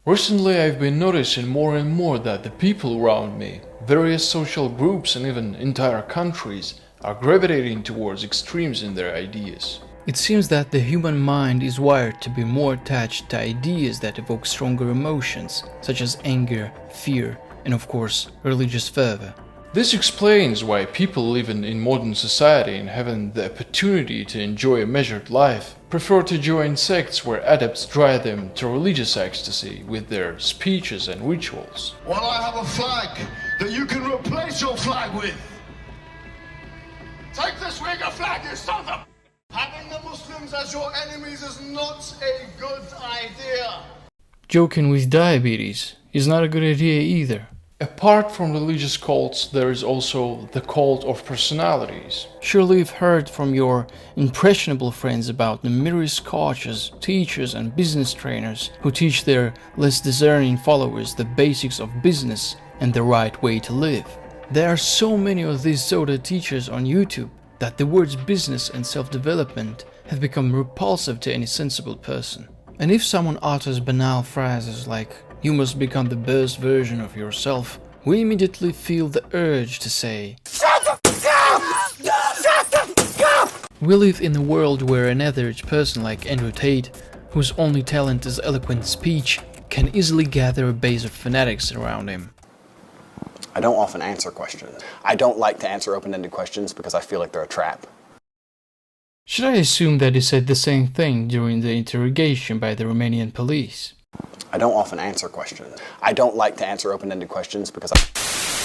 Recently I've been noticing more and more that the people around me, various social groups and even entire countries, are gravitating towards extremes in their ideas. It seems that the human mind is wired to be more attached to ideas that evoke stronger emotions, such as anger, fear, and of course, religious fervor. This explains why people living in modern society and having the opportunity to enjoy a measured life prefer to join sects where adepts drive them to religious ecstasy with their speeches and rituals. Well, I have a flag that you can replace your flag with. Take this Uyghur flag, you sons of... Having the Muslims as your enemies is not a good idea. Joking with diabetes is not a good idea either. Apart from religious cults, there is also the cult of personalities. Surely you've heard from your impressionable friends about numerous coaches, teachers and business trainers who teach their less discerning followers the basics of business and the right way to live. There are so many of these soda teachers on YouTube that the words business and self-development have become repulsive to any sensible person. And if someone utters banal phrases like, "You must become the best version of yourself," we immediately feel the urge to say, "Shut the fuck up! Shut the fuck up!" We live in a world where an average person like Andrew Tate, whose only talent is eloquent speech, can easily gather a base of fanatics around him. I don't often answer questions. I don't like to answer open-ended questions because I feel like they're a trap. Should I assume that he said the same thing during the interrogation by the Romanian police? I don't often answer questions. I don't like to answer open-ended questions because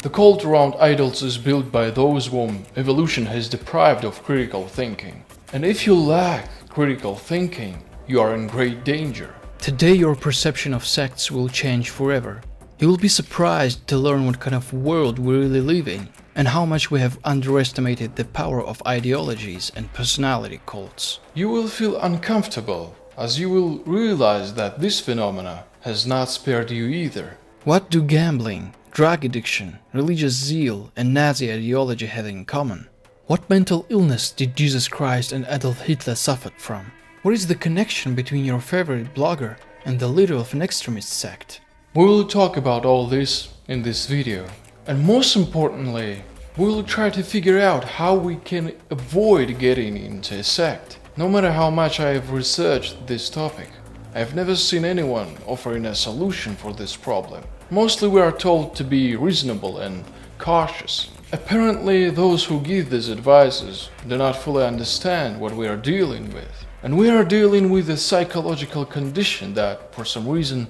The cult around idols is built by those whom evolution has deprived of critical thinking. And if you lack critical thinking, you are in great danger. Today your perception of sects will change forever. You will be surprised to learn what kind of world we really live in, and how much we have underestimated the power of ideologies and personality cults. You will feel uncomfortable, as you will realize that this phenomena has not spared you either. What do gambling, drug addiction, religious zeal, and Nazi ideology have in common? What mental illness did Jesus Christ and Adolf Hitler suffer from? What is the connection between your favorite blogger and the leader of an extremist sect? We will talk about all this in this video. And most importantly, we will try to figure out how we can avoid getting into a sect. No matter how much I have researched this topic, I have never seen anyone offering a solution for this problem. Mostly we are told to be reasonable and cautious. Apparently those who give these advices do not fully understand what we are dealing with. And we are dealing with a psychological condition that, for some reason,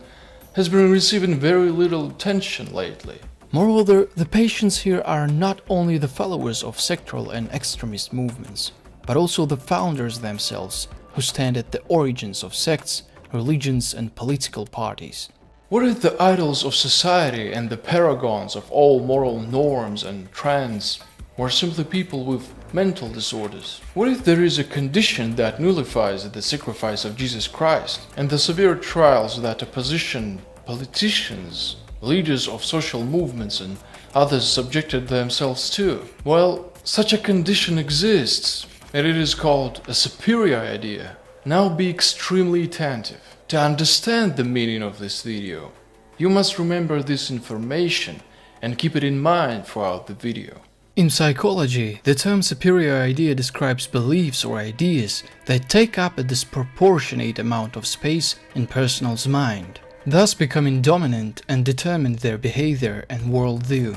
has been receiving very little attention lately. Moreover, the patients here are not only the followers of sectoral and extremist movements, but also the founders themselves, who stand at the origins of sects, religions and political parties. What if the idols of society and the paragons of all moral norms and trends were simply people with mental disorders? What if there is a condition that nullifies the sacrifice of Jesus Christ and the severe trials that opposition, politicians, leaders of social movements and others subjected themselves to? Well, such a condition exists, and it is called a superior idea. Now be extremely attentive. To understand the meaning of this video, you must remember this information and keep it in mind throughout the video. In psychology, the term superior idea describes beliefs or ideas that take up a disproportionate amount of space in person's mind, thus becoming dominant and determine their behavior and worldview.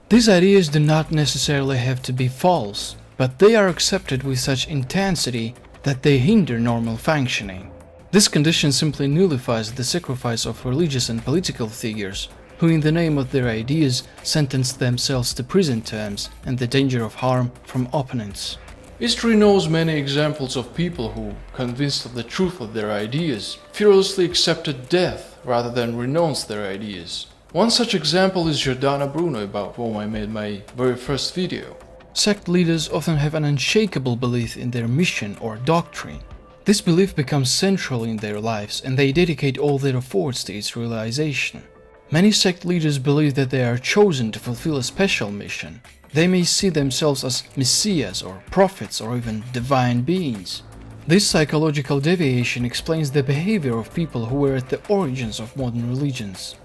These ideas do not necessarily have to be false, but they are accepted with such intensity that they hinder normal functioning. This condition simply nullifies the sacrifice of religious and political figures, who in the name of their ideas sentenced themselves to prison terms and the danger of harm from opponents. History knows many examples of people who, convinced of the truth of their ideas, fearlessly accepted death rather than renounce their ideas. One such example is Giordano Bruno, about whom I made my very first video. Sect leaders often have an unshakable belief in their mission or doctrine. This belief becomes central in their lives and they dedicate all their efforts to its realization. Many sect leaders believe that they are chosen to fulfill a special mission. They may see themselves as messiahs or prophets or even divine beings. This psychological deviation explains the behavior of people who were at the origins of modern religions.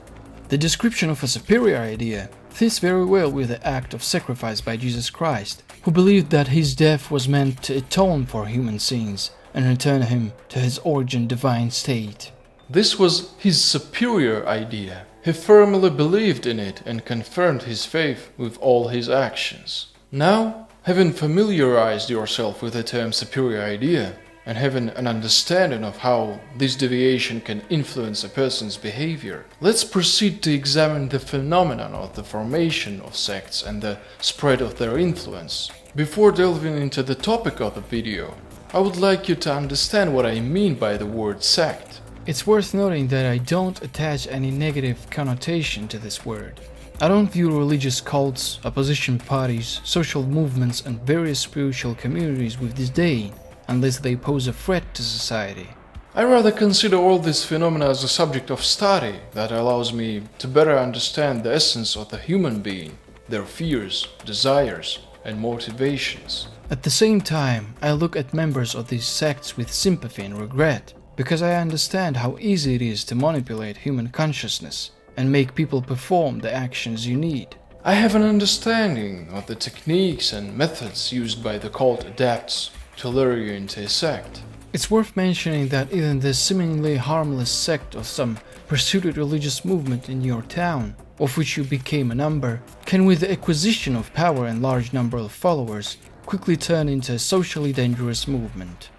The description of a superior idea fits very well with the act of sacrifice by Jesus Christ, who believed that his death was meant to atone for human sins and return him to his origin divine state. This was his superior idea. He firmly believed in it and confirmed his faith with all his actions. Now, having familiarized yourself with the term superior idea, and having an understanding of how this deviation can influence a person's behavior, let's proceed to examine the phenomenon of the formation of sects and the spread of their influence. Before delving into the topic of the video, I would like you to understand what I mean by the word sect. It's worth noting that I don't attach any negative connotation to this word. I don't view religious cults, opposition parties, social movements, and various spiritual communities with disdain, unless they pose a threat to society. I rather consider all this phenomena as a subject of study that allows me to better understand the essence of the human being, their fears, desires, and motivations. At the same time, I look at members of these sects with sympathy and regret, because I understand how easy it is to manipulate human consciousness and make people perform the actions you need. I have an understanding of the techniques and methods used by the cult adepts to lure you into a sect. It's worth mentioning that even the seemingly harmless sect of some pursued religious movement in your town, of which you became a member, can with the acquisition of power and large number of followers, quickly turn into a socially dangerous movement.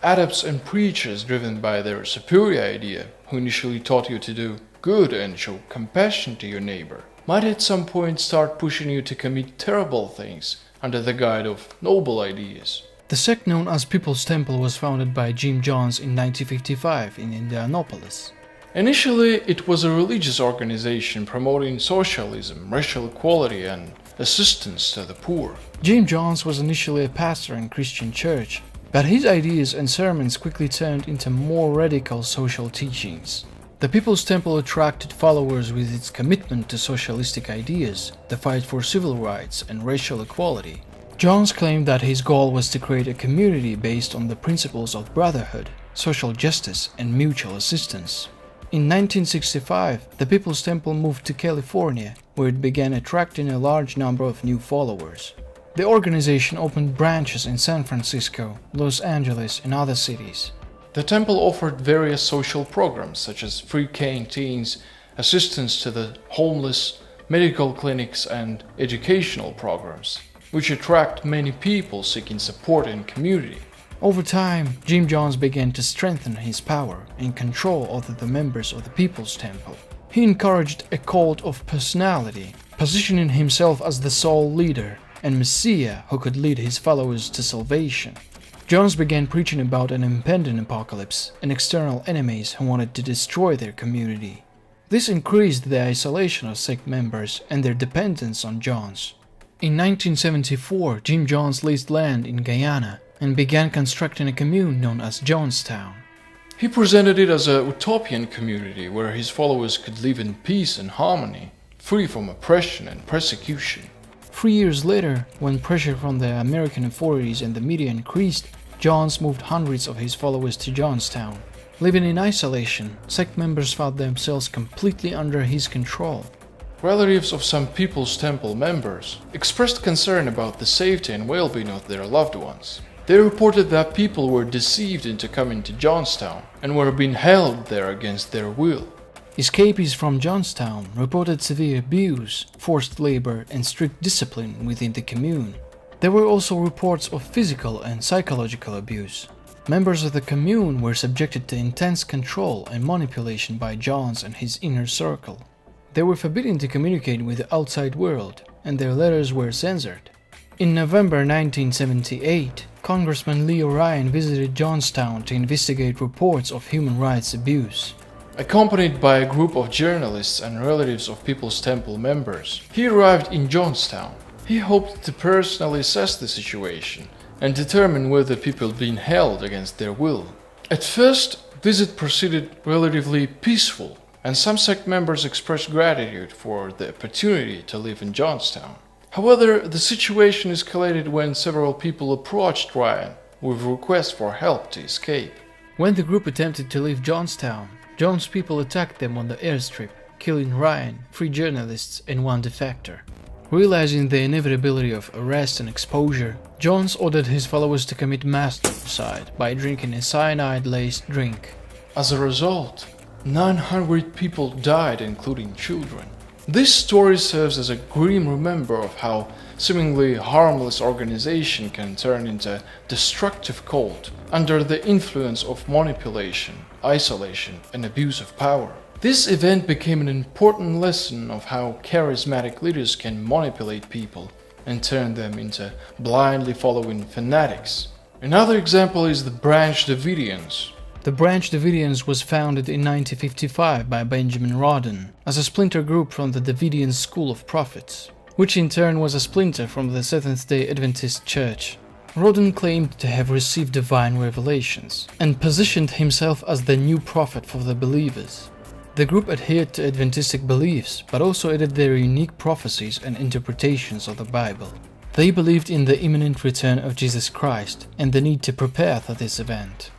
Adepts and preachers driven by their superior idea, who initially taught you to do good and show compassion to your neighbor, might at some point start pushing you to commit terrible things under the guise of noble ideas. The sect known as People's Temple was founded by Jim Jones in 1955 in Indianapolis. Initially, it was a religious organization promoting socialism, racial equality, and assistance to the poor. Jim Jones was initially a pastor in a Christian church, but his ideas and sermons quickly turned into more radical social teachings. The People's Temple attracted followers with its commitment to socialistic ideas, the fight for civil rights, and racial equality. Jones claimed that his goal was to create a community based on the principles of brotherhood, social justice, and mutual assistance. In 1965, the People's Temple moved to California, where it began attracting a large number of new followers. The organization opened branches in San Francisco, Los Angeles, and other cities. The temple offered various social programs such as free canteens, assistance to the homeless, medical clinics, and educational programs, which attract many people seeking support and community. Over time, Jim Jones began to strengthen his power and control over the members of the People's Temple. He encouraged a cult of personality, positioning himself as the sole leader and Messiah who could lead his followers to salvation. Jones began preaching about an impending apocalypse and external enemies who wanted to destroy their community. This increased the isolation of sect members and their dependence on Jones. In 1974, Jim Jones leased land in Guyana and began constructing a commune known as Jonestown. He presented it as a utopian community where his followers could live in peace and harmony, free from oppression and persecution. 3 years later, when pressure from the American authorities and the media increased, Jones moved hundreds of his followers to Jonestown. Living in isolation, sect members found themselves completely under his control. Relatives of some People's Temple members expressed concern about the safety and well-being of their loved ones. They reported that people were deceived into coming to Jonestown and were being held there against their will. Escapees from Jonestown reported severe abuse, forced labor, and strict discipline within the commune. There were also reports of physical and psychological abuse. Members of the commune were subjected to intense control and manipulation by Jones and his inner circle. They were forbidden to communicate with the outside world, and their letters were censored. In November 1978, Congressman Leo Ryan visited Jonestown to investigate reports of human rights abuse. Accompanied by a group of journalists and relatives of People's Temple members, he arrived in Jonestown. He hoped to personally assess the situation and determine whether people being held against their will. At first, visit proceeded relatively peaceful, and some sect members expressed gratitude for the opportunity to live in Jonestown. However, the situation escalated when several people approached Ryan, with requests for help to escape. When the group attempted to leave Johnstown, John's people attacked them on the airstrip, killing Ryan, 3 journalists and 1 defector. Realizing the inevitability of arrest and exposure, Johns ordered his followers to commit mass suicide by drinking a cyanide-laced drink. As a result, 900 people died, including children. This story serves as a grim reminder of how seemingly harmless organization can turn into a destructive cult under the influence of manipulation, isolation, and abuse of power. This event became an important lesson of how charismatic leaders can manipulate people and turn them into blindly following fanatics. Another example is the Branch Davidians. The Branch Davidians was founded in 1955 by Benjamin Rodden as a splinter group from the Davidian School of Prophets, which in turn was a splinter from the Seventh-day Adventist Church. Rodden claimed to have received divine revelations and positioned himself as the new prophet for the believers. The group adhered to Adventistic beliefs, but also added their unique prophecies and interpretations of the Bible. They believed in the imminent return of Jesus Christ and the need to prepare for this event.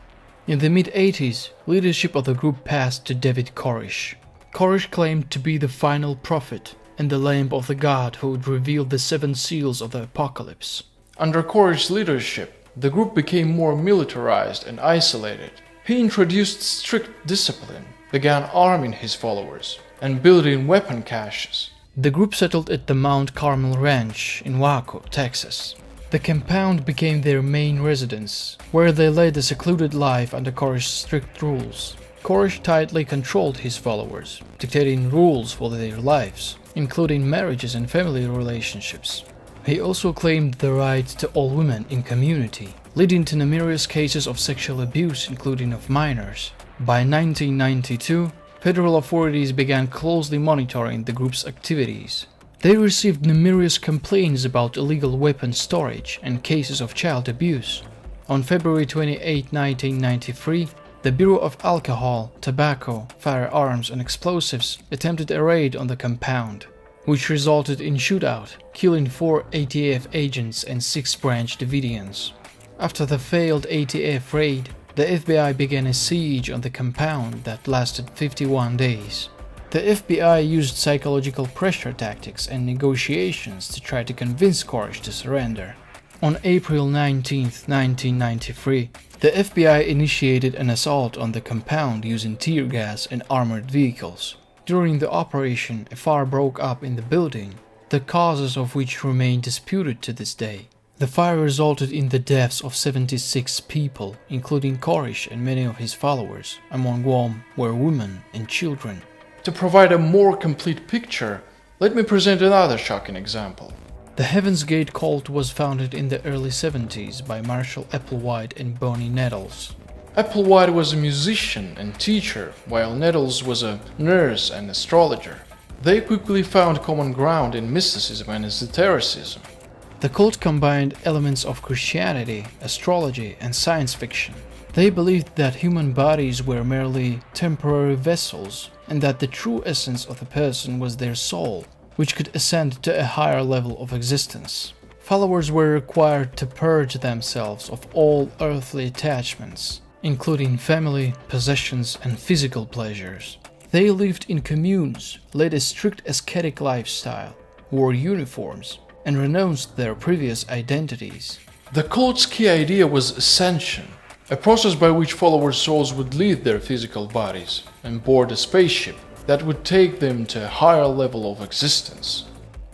In the mid-80s, leadership of the group passed to David Koresh. Koresh claimed to be the final prophet and the Lamb of the God who would reveal the 7 seals of the Apocalypse. Under Koresh's leadership, the group became more militarized and isolated. He introduced strict discipline, began arming his followers, and building weapon caches. The group settled at the Mount Carmel Ranch in Waco, Texas. The compound became their main residence, where they led a secluded life under Koresh's strict rules. Koresh tightly controlled his followers, dictating rules for their lives, including marriages and family relationships. He also claimed the right to all women in community, leading to numerous cases of sexual abuse, including of minors. By 1992, federal authorities began closely monitoring the group's activities. They received numerous complaints about illegal weapon storage and cases of child abuse. On February 28, 1993, the Bureau of Alcohol, Tobacco, Firearms and Explosives attempted a raid on the compound, which resulted in shootout, killing 4 ATF agents and 6 Branch Davidians. After the failed ATF raid, the FBI began a siege on the compound that lasted 51 days. The FBI used psychological pressure tactics and negotiations to try to convince Koresh to surrender. On April 19, 1993, the FBI initiated an assault on the compound using tear gas and armored vehicles. During the operation, a fire broke up in the building, the causes of which remain disputed to this day. The fire resulted in the deaths of 76 people, including Koresh and many of his followers, among whom were women and children. To provide a more complete picture, let me present another shocking example. The Heaven's Gate cult was founded in the early 70s by Marshall Applewhite and Bonnie Nettles. Applewhite was a musician and teacher, while Nettles was a nurse and astrologer. They quickly found common ground in mysticism and esotericism. The cult combined elements of Christianity, astrology, and science fiction. They believed that human bodies were merely temporary vessels, and that the true essence of the person was their soul, which could ascend to a higher level of existence. Followers were required to purge themselves of all earthly attachments, including family, possessions, and physical pleasures. They lived in communes, led a strict ascetic lifestyle, wore uniforms, and renounced their previous identities. The cult's key idea was ascension, a process by which followers' souls would leave their physical bodies and board a spaceship that would take them to a higher level of existence.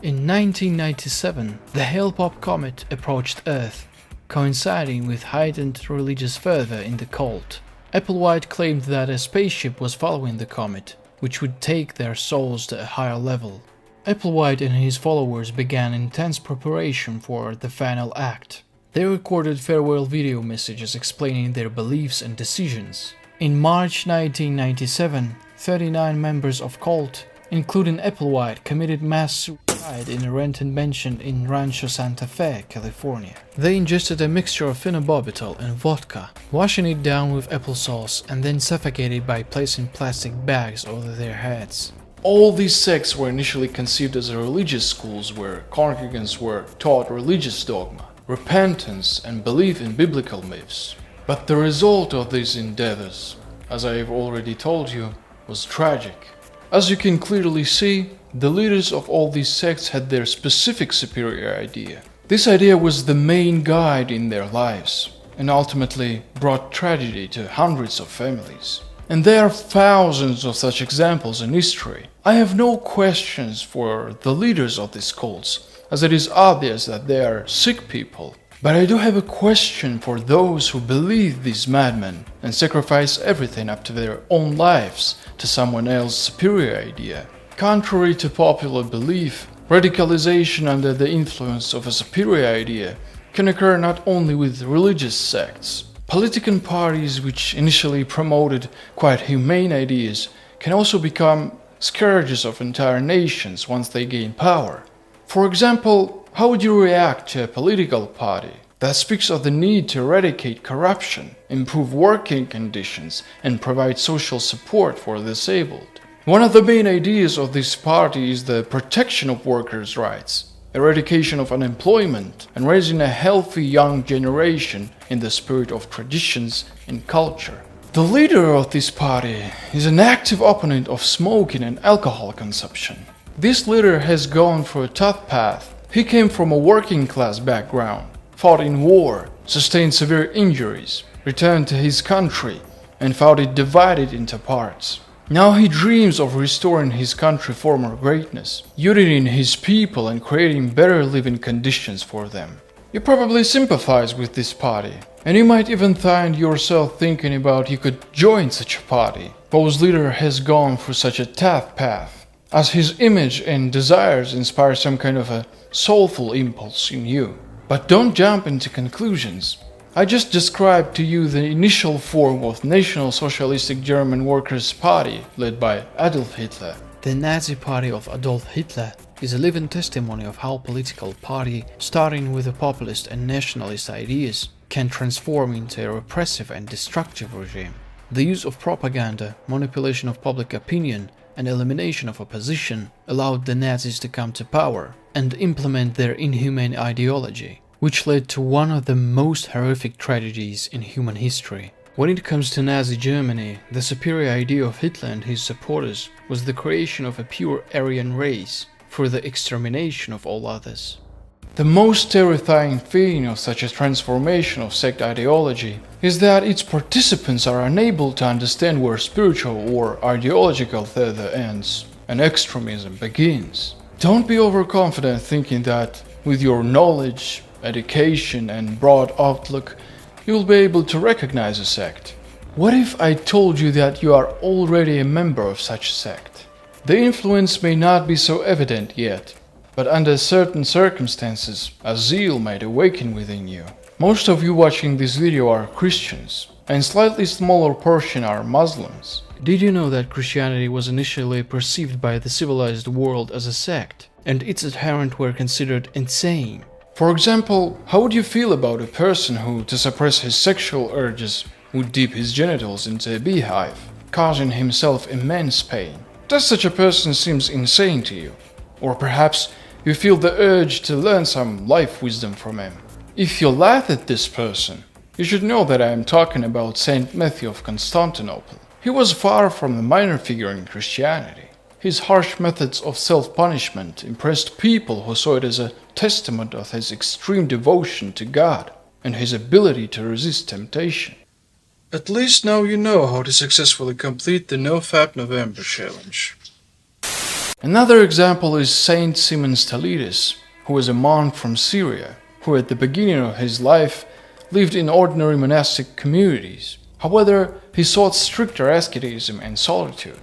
In 1997, the Hale-Bopp comet approached Earth, coinciding with heightened religious fervor in the cult. Applewhite claimed that a spaceship was following the comet, which would take their souls to a higher level. Applewhite and his followers began intense preparation for the final act. They recorded farewell video messages explaining their beliefs and decisions. In March 1997, 39 members of cult, including Applewhite, committed mass suicide in a rented mansion in Rancho Santa Fe, California. They ingested a mixture of phenobarbital and vodka, washing it down with applesauce and then suffocated by placing plastic bags over their heads. All these sects were initially conceived as religious schools where congregants were taught religious dogma, repentance, and belief in biblical myths. But the result of these endeavors, as I have already told you, was tragic. As you can clearly see, the leaders of all these sects had their specific superior idea. This idea was the main guide in their lives, and ultimately brought tragedy to hundreds of families. And there are thousands of such examples in history. I have no questions for the leaders of these cults, as it is obvious that they are sick people. But I do have a question for those who believe these madmen and sacrifice everything up to their own lives to someone else's superior idea. Contrary to popular belief, radicalization under the influence of a superior idea can occur not only with religious sects. Political parties which initially promoted quite humane ideas can also become scourges of entire nations once they gain power. For example, how would you react to a political party that speaks of the need to eradicate corruption, improve working conditions, and provide social support for the disabled? One of the main ideas of this party is the protection of workers' rights, eradication of unemployment, and raising a healthy young generation in the spirit of traditions and culture. The leader of this party is an active opponent of smoking and alcohol consumption. This leader has gone through a tough path. He came from a working class background, fought in war, sustained severe injuries, returned to his country, and found it divided into parts. Now he dreams of restoring his country's former greatness, uniting his people and creating better living conditions for them. You probably sympathize with this party, and you might even find yourself thinking about you could join such a party, whose leader has gone through such a tough path, as his image and desires inspire some kind of a soulful impulse in you. But don't jump into conclusions. I just described to you the initial form of National Socialistic German Workers' Party led by Adolf Hitler. The Nazi Party of Adolf Hitler is a living testimony of how a political party, starting with the populist and nationalist ideas, can transform into a repressive and destructive regime. The use of propaganda, manipulation of public opinion, and elimination of opposition allowed the Nazis to come to power and implement their inhumane ideology, which led to one of the most horrific tragedies in human history. When it comes to Nazi Germany, the superior idea of Hitler and his supporters was the creation of a pure Aryan race for the extermination of all others. The most terrifying thing of such a transformation of sect ideology is that its participants are unable to understand where spiritual or ideological theater ends and extremism begins. Don't be overconfident thinking that with your knowledge, education, and broad outlook, you will be able to recognize a sect. What if I told you that you are already a member of such a sect? The influence may not be so evident yet, but under certain circumstances, a zeal might awaken within you. Most of you watching this video are Christians, and slightly smaller portion are Muslims. Did you know that Christianity was initially perceived by the civilized world as a sect, and its adherents were considered insane? For example, how would you feel about a person who, to suppress his sexual urges, would dip his genitals into a beehive, causing himself immense pain? Does such a person seem insane to you? Or perhaps you feel the urge to learn some life wisdom from him. If you laugh at this person, you should know that I am talking about Saint Matthew of Constantinople. He was far from a minor figure in Christianity. His harsh methods of self-punishment impressed people who saw it as a testament of his extreme devotion to God and his ability to resist temptation. At least now you know how to successfully complete the NoFap November challenge. Another example is Saint Simon Stylites, who was a monk from Syria, who at the beginning of his life lived in ordinary monastic communities. However, he sought stricter asceticism and solitude.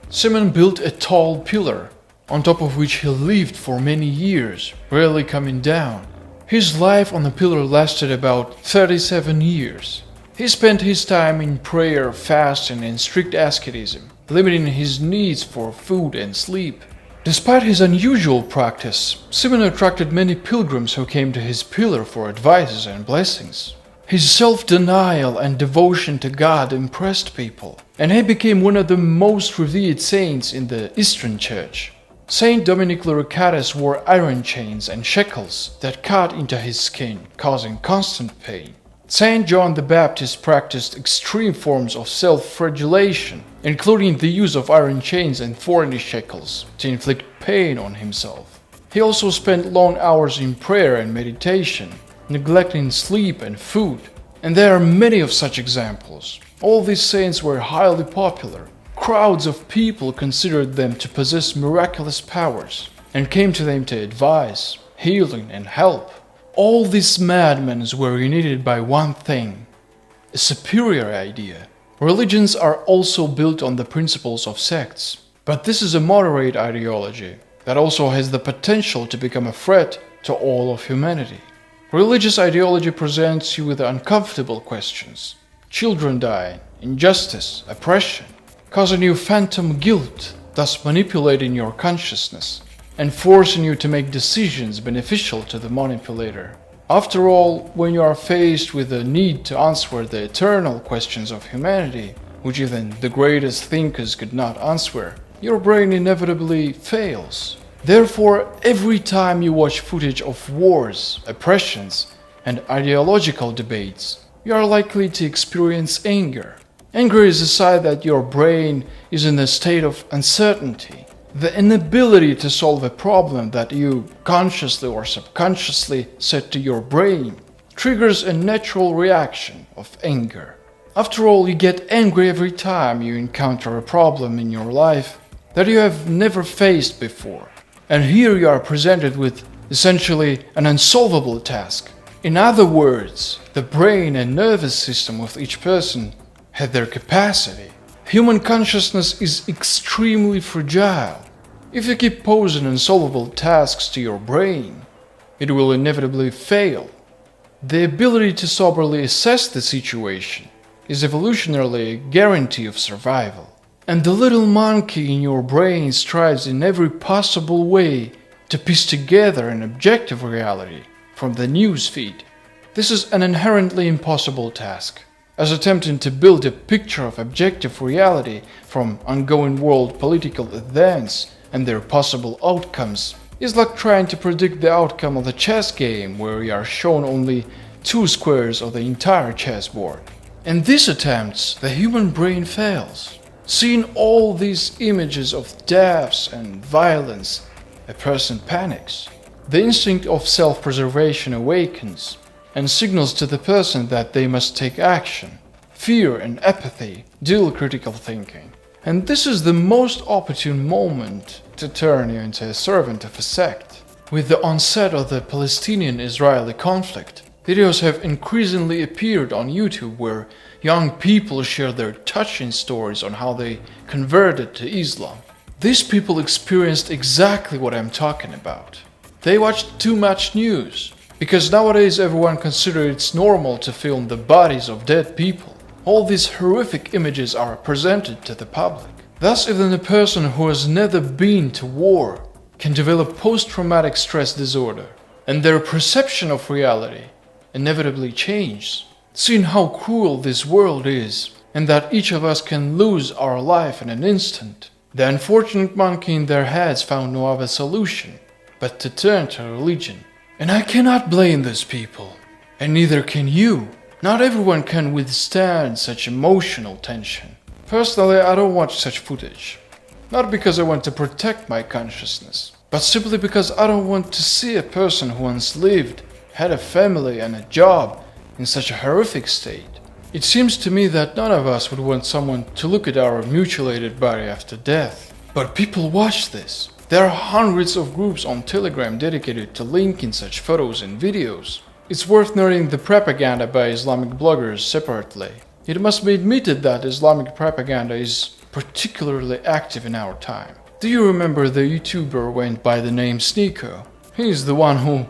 Simon built a tall pillar, on top of which he lived for many years, rarely coming down. His life on the pillar lasted about 37 years. He spent his time in prayer, fasting, and strict asceticism, limiting his needs for food and sleep. Despite his unusual practice, Simon attracted many pilgrims who came to his pillar for advices and blessings. His self-denial and devotion to God impressed people, and he became one of the most revered saints in the Eastern Church. Saint Dominic Luricatus wore iron chains and shackles that cut into his skin, causing constant pain. Saint John the Baptist practiced extreme forms of self-flagellation, including the use of iron chains and thorny shackles, to inflict pain on himself. He also spent long hours in prayer and meditation, neglecting sleep and food. And there are many of such examples. All these saints were highly popular. Crowds of people considered them to possess miraculous powers and came to them to advise, healing, and help. All these madmen were united by one thing: a superior idea. Religions are also built on the principles of sects, but this is a moderate ideology that also has the potential to become a threat to all of humanity. Religious ideology presents you with uncomfortable questions: children dying, injustice, oppression, causing you phantom guilt, thus manipulating your consciousness and forcing you to make decisions beneficial to the manipulator. After all, when you are faced with the need to answer the eternal questions of humanity, which even the greatest thinkers could not answer, your brain inevitably fails. Therefore, every time you watch footage of wars, oppressions, and ideological debates, you are likely to experience anger. Anger is a sign that your brain is in a state of uncertainty. The inability to solve a problem that you consciously or subconsciously set to your brain triggers a natural reaction of anger. After all, you get angry every time you encounter a problem in your life that you have never faced before. And here you are presented with essentially an unsolvable task. In other words, the brain and nervous system of each person had their capacity. Human consciousness is extremely fragile. If you keep posing unsolvable tasks to your brain, it will inevitably fail. The ability to soberly assess the situation is evolutionarily a guarantee of survival. And the little monkey in your brain strives in every possible way to piece together an objective reality from the news feed. This is an inherently impossible task, as attempting to build a picture of objective reality from ongoing world political events and their possible outcomes is like trying to predict the outcome of a chess game where you are shown only 2 squares of the entire chessboard. In these attempts, the human brain fails. Seeing all these images of deaths and violence, a person panics. The instinct of self-preservation awakens and signals to the person that they must take action. Fear and apathy dull critical thinking. And this is the most opportune moment to turn you into a servant of a sect. With the onset of the Palestinian-Israeli conflict, videos have increasingly appeared on YouTube where young people share their touching stories on how they converted to Islam. These people experienced exactly what I'm talking about. They watched too much news, because nowadays everyone considers it's normal to film the bodies of dead people. All these horrific images are presented to the public. Thus, even a person who has never been to war can develop post-traumatic stress disorder, and their perception of reality inevitably changes. Seeing how cruel this world is, and that each of us can lose our life in an instant, the unfortunate monkey in their heads found no other solution but to turn to religion. And I cannot blame these people, and neither can you. Not everyone can withstand such emotional tension. Personally, I don't watch such footage. Not because I want to protect my consciousness, but simply because I don't want to see a person who once lived, had a family and a job, in such a horrific state. It seems to me that none of us would want someone to look at our mutilated body after death. But people watch this. There are hundreds of groups on Telegram dedicated to linking such photos and videos. It's worth noting the propaganda by Islamic bloggers separately. It must be admitted that Islamic propaganda is particularly active in our time. Do you remember the YouTuber went by the name Sneeko? He is the one who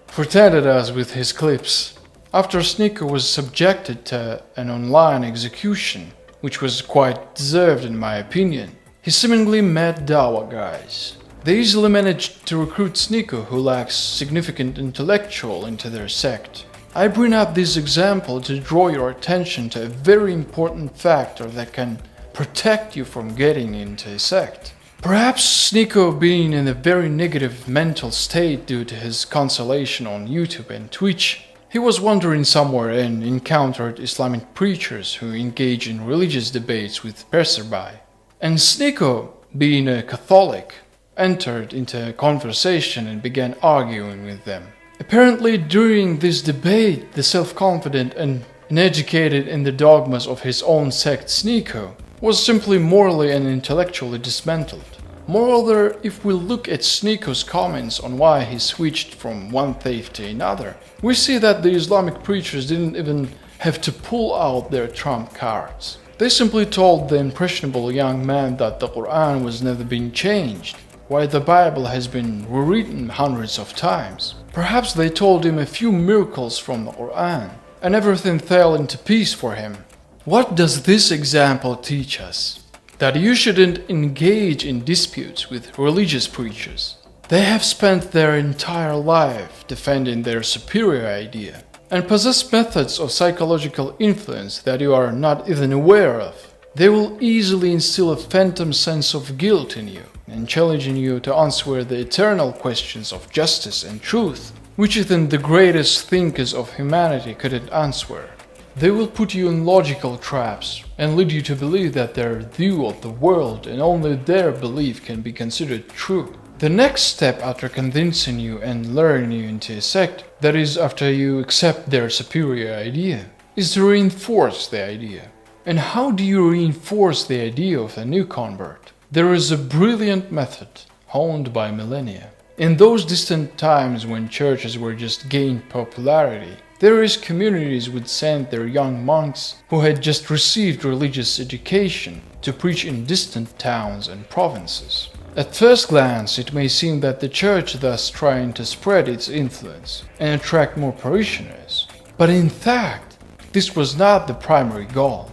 pretended us with his clips. After Sneeko was subjected to an online execution, which was quite deserved in my opinion, he seemingly met Dawa guys. They easily managed to recruit Sneeko, who lacks significant intellectual, into their sect. I bring up this example to draw your attention to a very important factor that can protect you from getting into a sect. Perhaps Sneeko, being in a very negative mental state due to his cancellation on YouTube and Twitch, he was wandering somewhere and encountered Islamic preachers who engage in religious debates with passerby. And Sneeko, being a Catholic, entered into a conversation and began arguing with them. Apparently, during this debate, the self-confident and uneducated in the dogmas of his own sect Sneeko was simply morally and intellectually dismantled. Moreover, if we look at Sneeko's comments on why he switched from one faith to another, we see that the Islamic preachers didn't even have to pull out their trump cards. They simply told the impressionable young man that the Quran was never been changed, while the Bible has been rewritten hundreds of times. Perhaps they told him a few miracles from the Quran, and everything fell into peace for him. What does this example teach us? That you shouldn't engage in disputes with religious preachers. They have spent their entire life defending their superior idea, and possess methods of psychological influence that you are not even aware of. They will easily instill a phantom sense of guilt in you, and challenging you to answer the eternal questions of justice and truth, which even the greatest thinkers of humanity couldn't answer. They will put you in logical traps and lead you to believe that their view of the world and only their belief can be considered true. The next step after convincing you and luring you into a sect, that is, after you accept their superior idea, is to reinforce the idea. And how do you reinforce the idea of a new convert? There is a brilliant method, honed by millennia. In those distant times when churches were just gaining popularity, various communities would send their young monks who had just received religious education to preach in distant towns and provinces. At first glance, it may seem that the church thus trying to spread its influence and attract more parishioners. But in fact, this was not the primary goal.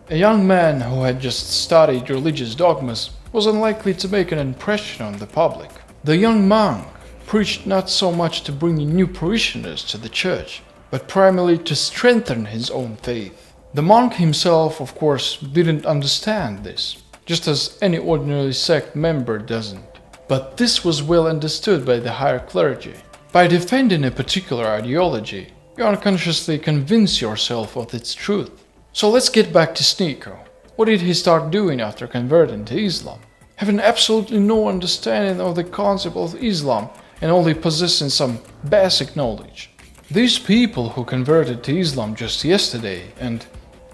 A young man who had just studied religious dogmas was unlikely to make an impression on the public. The young monk preached not so much to bring in new parishioners to the church, but primarily to strengthen his own faith. The monk himself, of course, didn't understand this, just as any ordinary sect member doesn't. But this was well understood by the higher clergy. By defending a particular ideology, you unconsciously convince yourself of its truth. So let's get back to Sneeko. What did he start doing after converting to Islam? Having absolutely no understanding of the concept of Islam and only possessing some basic knowledge. These people who converted to Islam just yesterday and,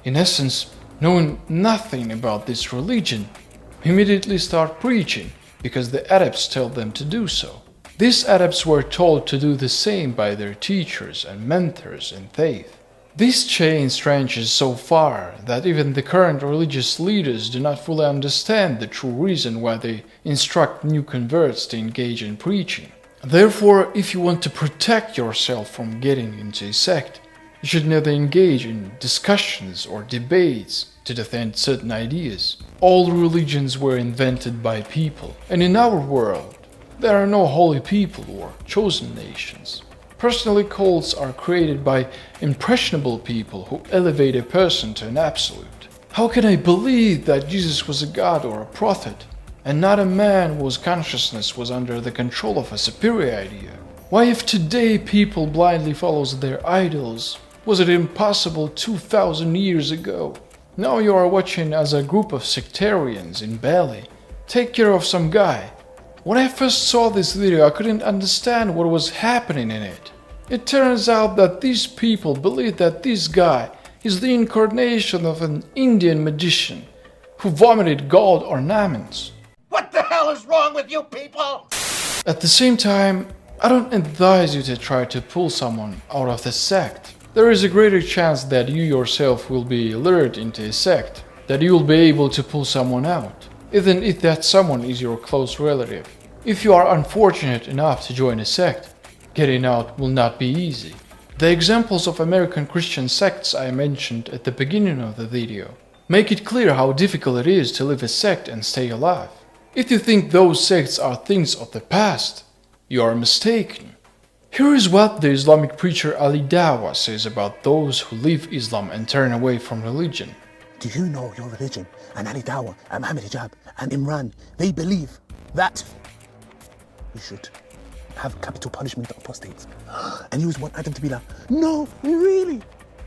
in essence, knowing nothing about this religion, immediately start preaching because the adepts tell them to do so. These adepts were told to do the same by their teachers and mentors in faith. This chain stretches so far that even the current religious leaders do not fully understand the true reason why they instruct new converts to engage in preaching. Therefore, if you want to protect yourself from getting into a sect, you should neither engage in discussions or debates to defend certain ideas. All religions were invented by people, and in our world, there are no holy people or chosen nations. Personally, cults are created by impressionable people who elevate a person to an absolute. How can I believe that Jesus was a god or a prophet, and not a man whose consciousness was under the control of a superior idea? Why, if today people blindly follows their idols, was it impossible 2,000 years ago? Now you are watching as a group of sectarians in Bali take care of some guy. When I first saw this video, I couldn't understand what was happening in it. It turns out that these people believe that this guy is the incarnation of an Indian magician who vomited gold ornaments. What the hell is wrong with you people? At the same time, I don't advise you to try to pull someone out of the sect. There is a greater chance that you yourself will be lured into a sect, that you will be able to pull someone out, even if that someone is your close relative. If you are unfortunate enough to join a sect, getting out will not be easy. The examples of American Christian sects I mentioned at the beginning of the video make it clear how difficult it is to live a sect and stay alive. If you think those sects are things of the past, you are mistaken. Here is what the Islamic preacher Ali Dawah says about those who leave Islam and turn away from religion. Do you know your religion and Ali Dawah and Mohammed Hijab and Imran, they believe that we should have capital punishment for apostates? And you just want Adam to be like, no, really?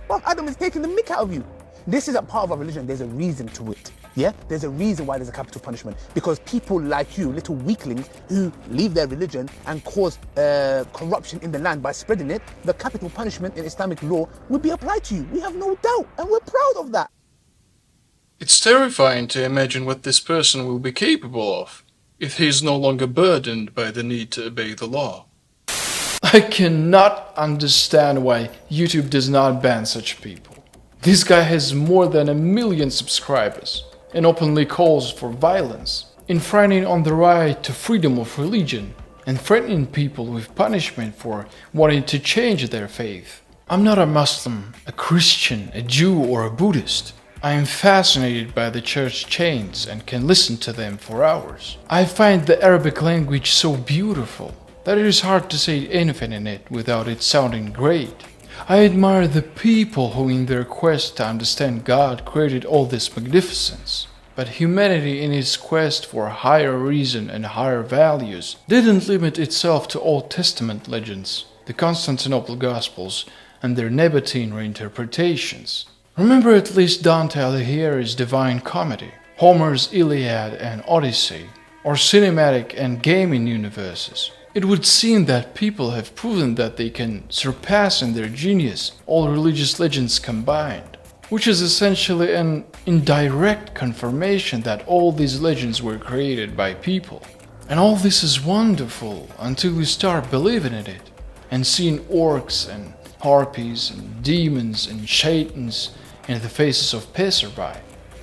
Well, Adam is taking the mick out of you. This isn't part of our religion. There's a reason to it. Yeah? There's a reason why there's a capital punishment. Because people like you, little weaklings who leave their religion and cause corruption in the land by spreading it, the capital punishment in Islamic law would be applied to you. We have no doubt, and we're proud of that. It's terrifying to imagine what this person will be capable of if he is no longer burdened by the need to obey the law. I cannot understand why YouTube does not ban such people. This guy has more than 1 million subscribers and openly calls for violence, infringing on the right to freedom of religion and threatening people with punishment for wanting to change their faith. I'm not a Muslim, a Christian, a Jew or a Buddhist. I am fascinated by the church chants and can listen to them for hours. I find the Arabic language so beautiful that it is hard to say anything in it without it sounding great. I admire the people who in their quest to understand God created all this magnificence. But humanity in its quest for higher reason and higher values didn't limit itself to Old Testament legends, the Constantinople Gospels and their Nabatean reinterpretations. Remember at least Dante Alighieri's Divine Comedy, Homer's Iliad and Odyssey, or cinematic and gaming universes. It would seem that people have proven that they can surpass in their genius all religious legends combined, which is essentially an indirect confirmation that all these legends were created by people. And all this is wonderful until you start believing in it, and seeing orcs and harpies and demons and shaitans in the faces of passerby.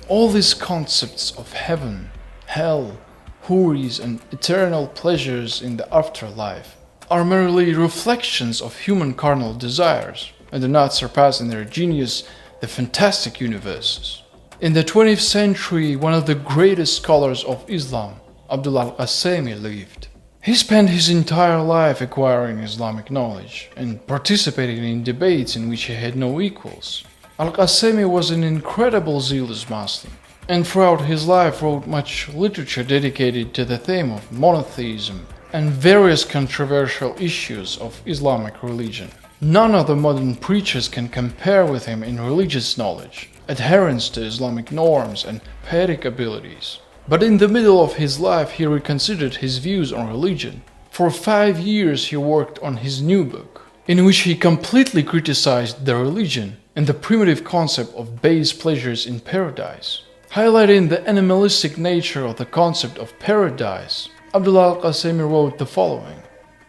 All these concepts of heaven, hell, houris and eternal pleasures in the afterlife are merely reflections of human carnal desires and do not surpass in their genius the fantastic universes. In the 20th century, one of the greatest scholars of Islam, Abdullah al-Qasimi, lived. He spent his entire life acquiring Islamic knowledge and participating in debates in which he had no equals. Al-Qasimi was an incredible zealous Muslim, and throughout his life wrote much literature dedicated to the theme of monotheism and various controversial issues of Islamic religion. None of the modern preachers can compare with him in religious knowledge, adherence to Islamic norms and poetic abilities. But in the middle of his life he reconsidered his views on religion. For 5 years he worked on his new book, in which he completely criticized the religion and the primitive concept of base pleasures in paradise. Highlighting the animalistic nature of the concept of paradise, Abdullah al-Qasimi wrote the following: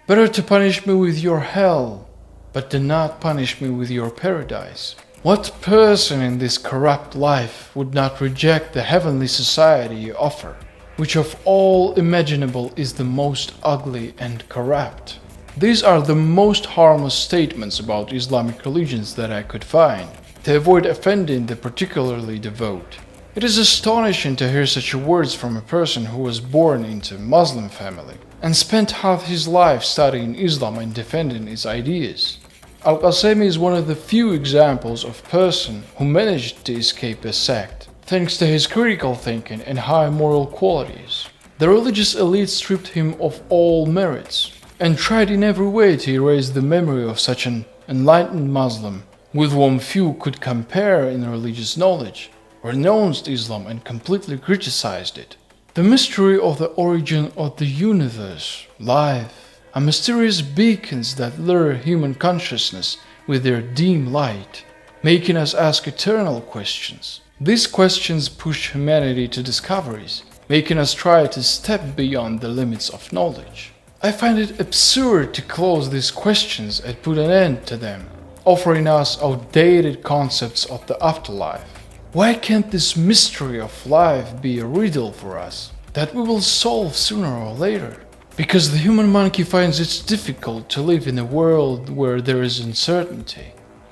"Better to punish me with your hell, but do not punish me with your paradise." What person in this corrupt life would not reject the heavenly society you offer, which of all imaginable is the most ugly and corrupt? These are the most harmless statements about Islamic religions that I could find, to avoid offending the particularly devout. It is astonishing to hear such words from a person who was born into a Muslim family and spent half his life studying Islam and defending its ideas. Al-Qasimi is one of the few examples of a person who managed to escape a sect, thanks to his critical thinking and high moral qualities. The religious elite stripped him of all merits and tried in every way to erase the memory of such an enlightened Muslim with whom few could compare in religious knowledge, renounced Islam and completely criticized it. The mystery of the origin of the universe, life, are mysterious beacons that lure human consciousness with their dim light, making us ask eternal questions. These questions push humanity to discoveries, making us try to step beyond the limits of knowledge. I find it absurd to close these questions and put an end to them, offering us outdated concepts of the afterlife. Why can't this mystery of life be a riddle for us that we will solve sooner or later? Because the human monkey finds it difficult to live in a world where there is uncertainty.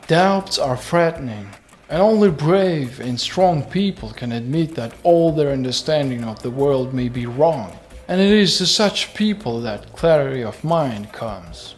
Doubts are threatening, and only brave and strong people can admit that all their understanding of the world may be wrong, and it is to such people that clarity of mind comes.